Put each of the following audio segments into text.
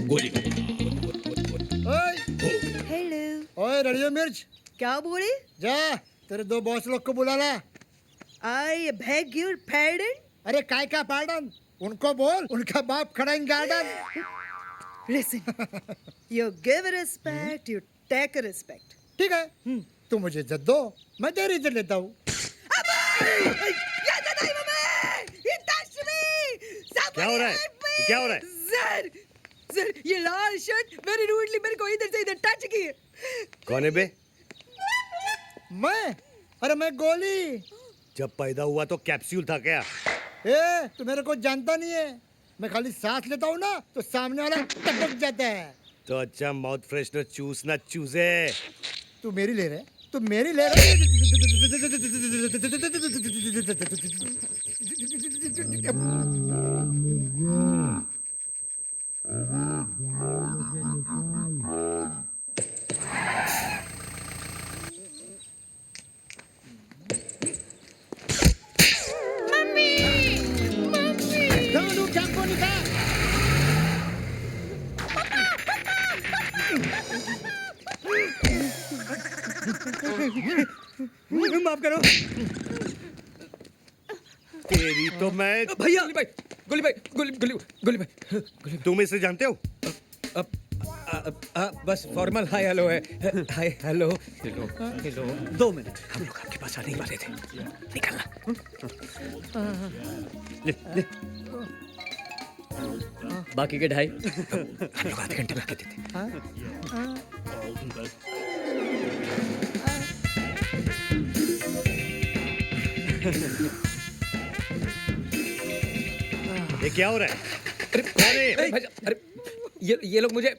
गोली मारूंगा। ओए हेलो। ओए रेडियो मिर्च, क्या बोले? जा तेरे दो बॉस लोग को बुला ला। I beg your पैर्डन। अरे काय का पार्डन, उनको बोल उनका बाप खड़ा in garden. Listen, you give respect, you take respect. ठीक है, तू मुझे इज्जत दो, मैं तेरी इज्जत लेता हूँ। क्या हो रहा है? क्या हो रहा है? सर, सर ये लाल शर्ट वेरी रूडली मेरे को इधर से इधर टच की है। कौन है बे? मैं? अरे मैं गोली। जब पैदा हुआ तो कैप्सूल था क्या? ए, तू मेरे को जानता नहीं है, मैं खाली सांस लेता हूँ ना तो सामने वाला टपक जाता है। तो अच्छा माउथ फ्रेशनर चूसना चूसे। तू मेरी ले रहे, तू मेरी ले रहे। चालू चाकू निकाल। माफ करो तेरी तो मैं। भैया। गोली भाई, गोली भाई। तुम इसे जानते हो? बस फॉर्मल हाय हेलो है। Hi hello hello hello. 2 minute, हम लोग आपके पास आने ही वाले थे, निकलना। ले ले। बाकी के 2.5। हम लोग आधे घंटे में आके देते। ये क्या हो रहा है? अरे अरे ये लोग मुझे,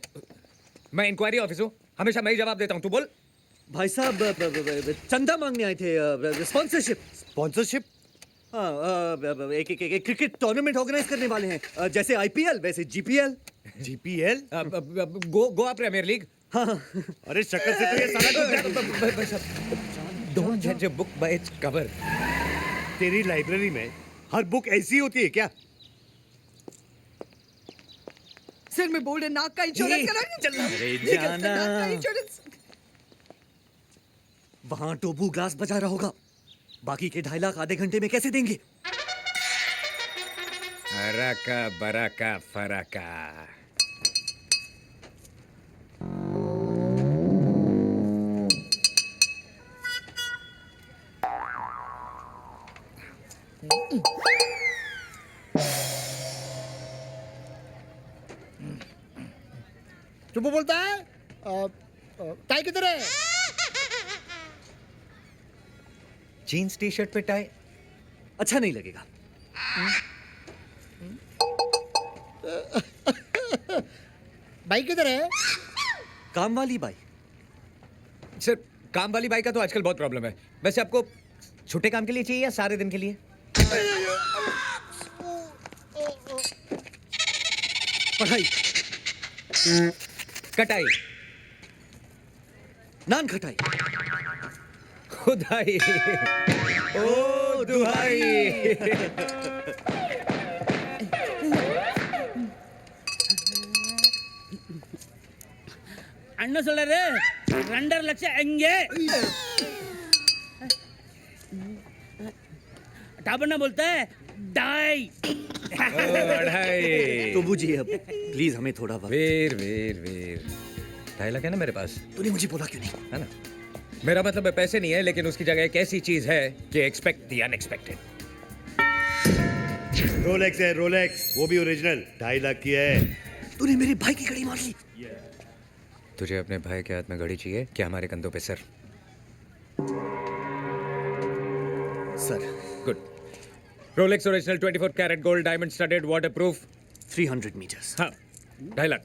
मैं इंक्वायरी ऑफिस हूँ, हमेशा मैं ही जवाब देता हूँ, तू बोल। भाई साहब चंदा मांगने आए थे, स्पॉन्सरशिप। स्पॉन्सरशिप? हाँ, एक क्रिकेट टूर्नामेंट ऑर्गेनाइज करने वाले हैं, जैसे आईपीएल वैसे GPL. GPL? Goa premier league. हाँ। अरे शक्ल से तो ये साला डोंट जज a book by its cover. तेरी लाइब्रेरी में हर बुक ऐसी होती है क्या? सर मैं बोल रहा नाक का इंश्योरेंस करा। अरे ये क्या जाना। नाक का इंश्योरेंस? वहां टोबू ग्लास बजा रहा होगा, बाकी के 2.5 लाख आधे घंटे में कैसे देंगे? अराका बराका फराका। चुप बोलता है। टाई किधर है? जीन्स टी शर्ट पे टाई अच्छा नहीं लगेगा। बाइक किधर है? काम वाली बाई। सर काम वाली बाइक का तो आजकल बहुत प्रॉब्लम है। वैसे आपको छोटे काम के लिए चाहिए या सारे दिन के लिए? पढ़ाई, कटाई, नान खटाई। खुदाई, ओ दुहाई। அண்ணன் சொல்றாரு 2.5 லட்சம் எங்கே टापना बोलता है डाई। अढ़ाई। तो बुझिए अब प्लीज हमें थोड़ा वक्त। वीर वीर वीर 2.5 लाख है ना मेरे पास, तूने मुझे बोला क्यों नहीं? है ना? मेरा मतलब है पैसे नहीं है, लेकिन उसकी जगह एक ऐसी चीज है कि एक्सपेक्ट द अनएक्सपेक्टेड। रोलेक्स है, रोलेक्स, वो भी ओरिजिनल, 2.5 लाख की है। तूने मेरे भाई की घड़ी मार ली। तुझे अपने भाई के हाथ में घड़ी चाहिए क्या हमारे कंधों पे sir? Sir. Good. Rolex original 24 carat gold diamond studded waterproof 300 metres. हाँ 2.5 लाख।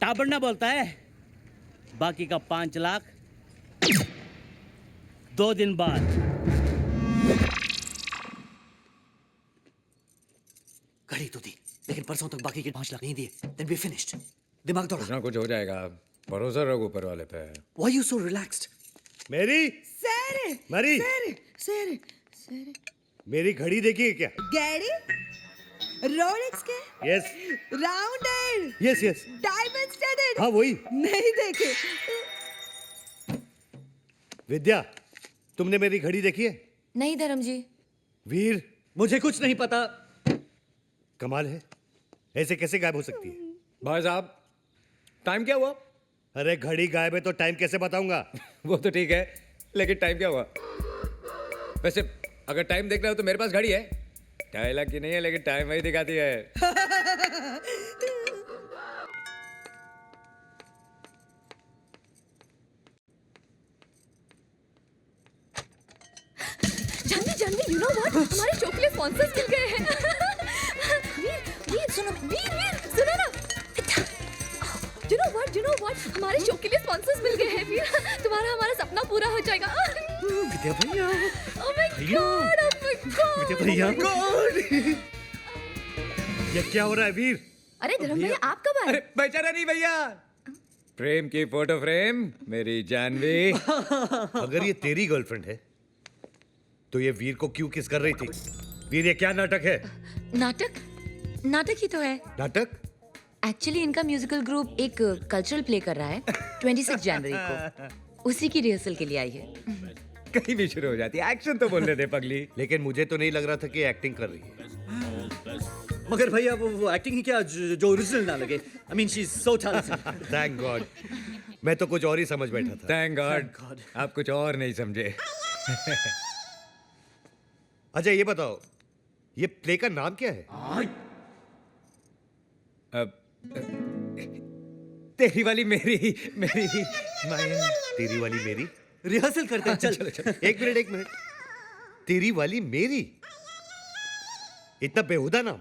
टापना बोलता है बाकी का 5 लाख 2 दिन बाद। घड़ी तो दी, लेकिन परसों तक बाकी के 5 लाख नहीं दिए। Then we finished. दिमाग कुछ दौड़ा। ना कुछ हो जाएगा, भरोसा रखो ऊपर वाले पे। Why you so relaxed? मेरी सर मरी सर सर सर मेरी घड़ी देखिए क्या? गैरी रोलेक्स के yes rounded yes yes diamond studded हाँ वही। नहीं देखे विद्या, तुमने मेरी घड़ी देखी है? नहीं धर्म जी। वीर, मुझे कुछ नहीं पता। कमाल है, ऐसे कैसे गायब हो सकती है? भाई साहब, टाइम क्या हुआ? अरे घड़ी गायब है तो टाइम कैसे बताऊंगा? वो तो ठीक है, लेकिन टाइम क्या हुआ? वैसे अगर टाइम देखना हो तो मेरे पास घड़ी है, डायलॉग की नहीं है, लेकिन टाइम वही दिखाती है। Janvi Janvi, you know what, हमारे शो के लिए स्पॉन्सर्स मिल गए हैं। वीर सुनो, वीर सुनो ना। यू नो व्हाट, हमारे शो के लिए स्पॉन्सर्स मिल गए हैं वीर। तुम्हारा हमारा सपना पूरा हो जाएगा। विद्या भैया, oh my god, oh my god. Vidya भैया, ये क्या हो रहा है वीर? अरे धर्म भैया, आप कब आए? अरे बेचारा नहीं भैया, प्रेम की फोटो फ्रेम मेरी जानवी। अगर ये तेरी गर्लफ्रेंड है तो ये वीर को क्यों किस कर रही थी? वीर, ये क्या नाटक है? नाटक ही तो है। नाटक? एक्चुअली इनका म्यूजिकल ग्रुप एक कल्चरल प्ले कर रहा है 26 जनवरी को। उसी की रिहर्सल के लिए आई है। कहीं भी शुरू हो जाती है, एक्शन तो बोलने दे पगली। लेकिन मुझे तो नहीं लग रहा था कि एक्टिंग कर रही है। मगर भैया वो एक्टिंग ही क्या जो ओरिजिनल ना लगे। I mean she is so talented. Thank God, मैं तो कुछ और ही समझ बैठा था। Thank God, God. आप कुछ और नहीं समझे। अच्छा ये बताओ, ये प्ले का नाम क्या है? अब तेरी वाली मेरी मेरी माइन। तेरी वाली मेरी? रिहर्सल करते हैं, चल। चलो। एक मिनट, तेरी वाली मेरी? इतना बेहुदा नाम।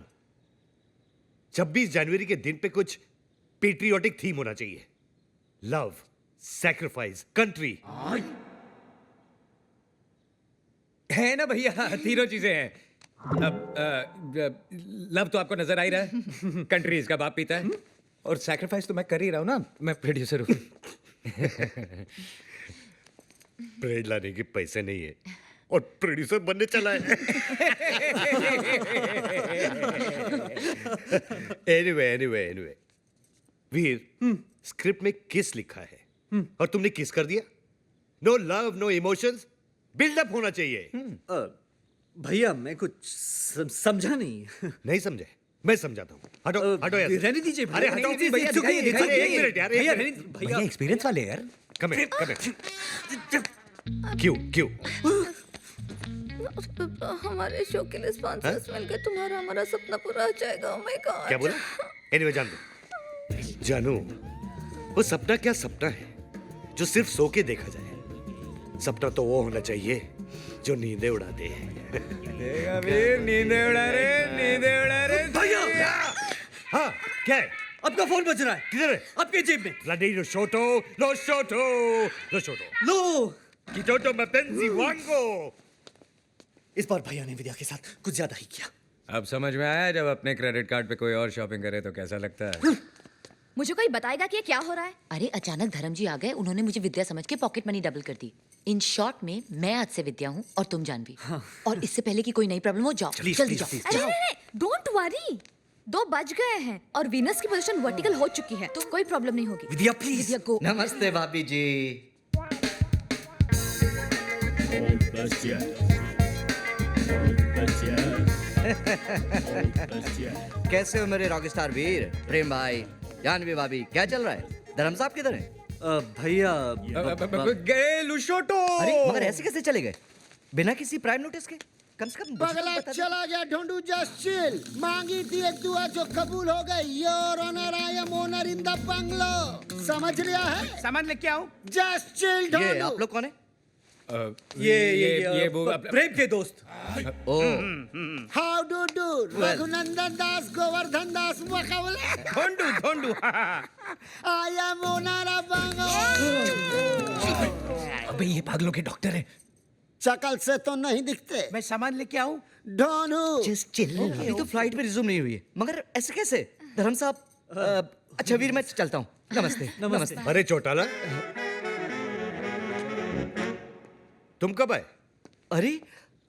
26 जनवरी के दिन पे कुछ पेट्रियोटिक थीम होना चाहिए। Love, sacrifice, country. है ना भैया, तीनों चीजें हैं। अब लव तो आपको नजर आ ही रहा है, कंट्री इसका बाप पीता है, और सैक्रिफाइस तो मैं कर ही रहा हूं ना, मैं प्रोड्यूसर हूं। ब्रेड लाने के पैसे नहीं है और प्रोड्यूसर बनने चला है। एनीवे वीर, स्क्रिप्ट में किस लिखा है और तुमने किस कर दिया? No love, no emotions, buildup होना चाहिए। भैया मैं कुछ समझा नहीं। नहीं समझे? मैं समझाता हूँ। हटो यार। रहने दीजिए अरे हटो भैया, It's okay, दिखाइए, अरे एक मिनट यार, एक भैया, मिनट। रहने- भैया एक्सपीरियंस वाले यार। कम क्यों? हमारे शो के लिए स्पॉन्सर्स मिल गए, तुम्हारा हमारा सपना पूरा हो जाएगा। ओह माय गॉड। क्या बोला? एनीवे जानू, वो सपना क्या सपना है जो सिर्फ सो के देखा जाए। सपना तो वो होना चाहिए जो नींदें उड़ा दे। देखा वीर, नींदें उड़ा रे। भैया, हाँ क्या है? आपका फोन बज रहा है। किधर है? आपके जेब में। Bloody lo shoto. लो, Kitoto mapenzi wango. इस बार भैया ने विद्या के साथ कुछ ज्यादा ही किया। अब समझ में आया, जब अपने क्रेडिट कार्ड पे कोई और शॉपिंग करे तो कैसा लगता है। मुझे कोई बताएगा कि ये क्या हो रहा है? अरे अचानक धर्म जी आ गए, उन्होंने मुझे विद्या समझ के पॉकेट मनी डबल कर दी। इन शॉर्ट में मैं आज से विद्या हूँ और तुम जानवी। और इससे पहले कि कोई नई प्रॉब्लम हो, जाओ जल्दी जाओ। अरे डोंट वरी, 2 बज गए हैं और वीनस की पोजीशन वर्टिकल हो चुकी है, तो कोई प्रॉब्लम नहीं होगी। विद्या प्लीज। विद्या गो। नमस्ते भाभी जी। कैसे हो मेरे रॉकस्टार वीर? प्रेम भाई, जानवी भाभी, क्या चल रहा है? धर्म साहब किधर है? भैया गए लुशोटो। अरे मगर ऐसे कैसे चले गए बिना किसी प्राइम नोटिस के? कम से कम मुझे तो पगला बता दो। चला गया ढूंढू, जस्ट चिल। मांगी थी एक दुआ जो कबूल हो गई। Your honour, I am owner in the bungalow. समझ लिया है? सामान लेके आओ। जस्ट चिल ये ढूंढू। आप लोग कौन है? ये वो प्रेम के दोस्त। ओ हाउ डू डू? रघुनंदन दास, गोवर्धन दास, मुकाबले। ढोंडू। आई एम ओनर ऑफ बंगलो। अबे ये पागलों के डॉक्टर है। शकल से तो नहीं दिखते। मैं सामान लेके आऊं? ढोनू। Just chill. अभी तो फ्लाइट में रिज्यूम नहीं हुई है, मगर ऐसे कैसे? धर्म साहब, अच्छा वीर मैं चलता हूँ। नमस्ते। नमस्ते। अरे चौटाला, तुम कब आए? अरे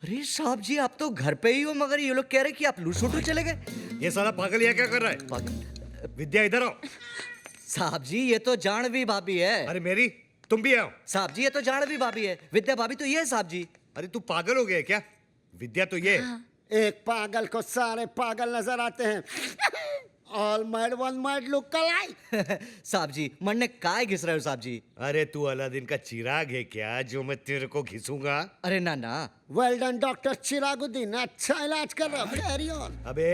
अरे साहब जी, आप तो घर पे ही हो, मगर ये लोग कह रहे कि आप लूसोटू चले गए। ये साला पागल यहाँ क्या कर रहा है? विद्या इधर आओ। साहब जी, ये तो जानवी भाभी है। अरे मेरी, तुम भी आओ। साहब जी, ये तो जानवी भाभी है। विद्या भाभी तो ये है साहब जी। अरे तू पागल हो गया है क्या? विद्या तो ये है। एक पागल को सारे पागल नजर आते हैं। All mad one mad look alike. साहब जी, मन ने काय घिस रहे हो साहब जी? अरे तू अलादीन का चिराग है क्या जो मैं तेरे को घिसूंगा? अरे ना ना। वेल डन डॉक्टर चिरागुद्दीन, अच्छा इलाज कर रहा, कैरी ऑन। अबे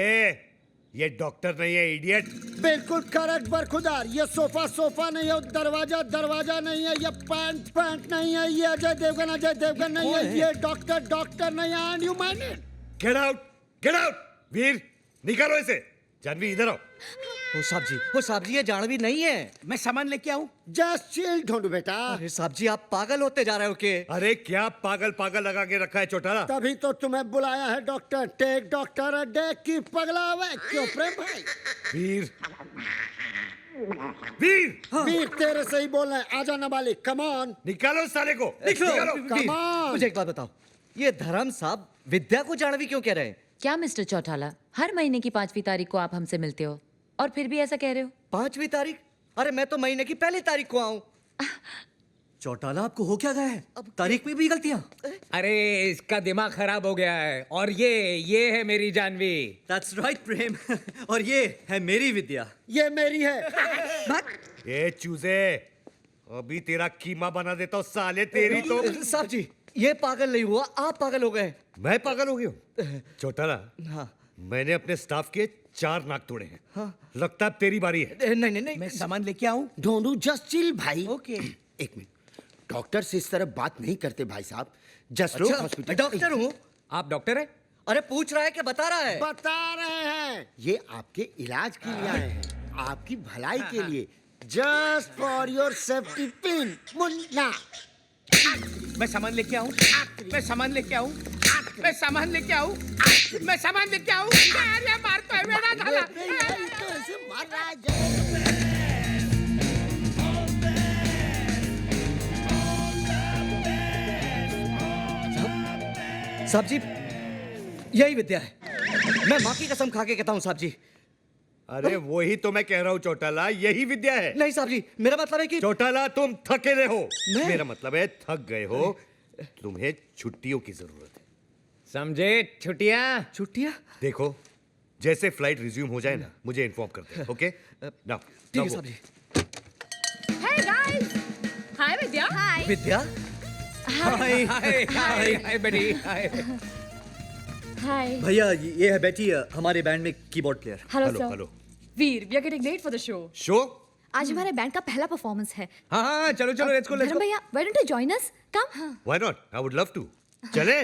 ये डॉक्टर नहीं है, इडियट। बिल्कुल करेक्ट बरखुदार। ये सोफा सोफा नहीं है, दरवाजा दरवाजा नहीं है, ये पैंट पैंट नहीं है, ये अजय देवगन नहीं है, ये डॉक्टर डॉक्टर नहीं है। And you mind it? Get out, get out. Veer निकालो इसे। जानवी इधर आओ। ओ साहब जी, ये जानवी नहीं है। मैं सामान लेके आऊं? जस्ट चिल ढूंढू बेटा। अरे साहब जी, आप पागल होते जा रहे हो के? अरे क्या पागल पागल लगा के रखा है चौटाला? तभी तो तुम्हें बुलाया है doctor. Take doctor a day की पगला हुआ है। क्यों प्रेम भाई? वीर, वीर, वीर तेरे से ही बोल रहे हैं। आजा नाबालिग, कम ऑन। निकालो इस साले को। निकलो। Come on. मुझे एक बात बताओ, ये धर्म साहब विद्या को जानवी क्यों कह रहे हैं? क्या मिस्टर चौटाला, हर महीने की 5वीं तारीख को आप हमसे मिलते हो और फिर भी ऐसा कह रहे हो? 5वीं तारीख? अरे मैं तो महीने की पहली तारीख को आऊं। चौटाला, आपको हो क्या गया है? तारीख में भी गलतियां? अरे इसका दिमाग खराब हो गया है। और ये है मेरी जानवी। That's right, प्रेम। और ये है मेरी विद्या। ये मेरी है। ये चूजे, अभी तेरा कीमा बना देता हूँ साले। तेरी तो। साहब जी, ये पागल नहीं हुआ, आप पागल हो गए। मैं पागल हो गया हूँ? चौटाला, हाँ। मैंने अपने स्टाफ के 4 नाक तोड़े हैं। हाँ। लगता है अब तेरी बारी है। नहीं नहीं नहीं। मैं सामान लेके आऊं? ढूंढू, जस्ट चिल भाई। ओके। एक मिनट, डॉक्टर से इस तरह बात नहीं करते भाई साहब। जस्ट लो अच्छा, हॉस्पिटल। मैं डॉक्टर हूँ। आप डॉक्टर हैं? अरे पूछ रहा है कि बता रहा है? बता रहे हैं, ये आपके इलाज के लिए आए हैं, आपकी भलाई के लिए। Just for your safety pin Munna. मैं सामान लेके आऊं? मैं सामान लेके आऊं? मैं सामान लेके आऊं? मैं सामान लेके आऊं? अरे मार तो है मेरा झाला। तो ऐसे मार रहा है जैसे- साहब जी, यही विद्या है। मैं माँ की कसम खा के कहता हूँ साहब जी। अरे वही तो मैं कह रहा हूँ चौटाला, यही विद्या है। नहीं साहब जी, मेरा मतलब है कि चौटाला तुम थके रहे हो। मैं? मेरा मतलब है थक गए हो। तुम्हें छुट्टियों की जरूरत है। समझे? छुट्टियां। छुट्टियाँ? देखो, जैसे फ्लाइट रिज्यूम हो जाए ना, मुझे इन्फॉर्म कर दे। ओके? नाउ ठीक है साहब जी। Hey guys! Hi Vidya. Hi. विद्या, हाय हाय हाय बेटी हाय। Hi. भैया, ये है बेटी, हमारे बैंड में keyboard player. Hello hello sir. Hello. Veer, we are getting late for the show. Show? आज हमारे बैंड का पहला परफॉर्मेंस है। हाँ हाँ चलो चलो लेट्स गो लेट्स धर्म गो। भैया, why don't you join us? Come. Why not? I would love to. चले?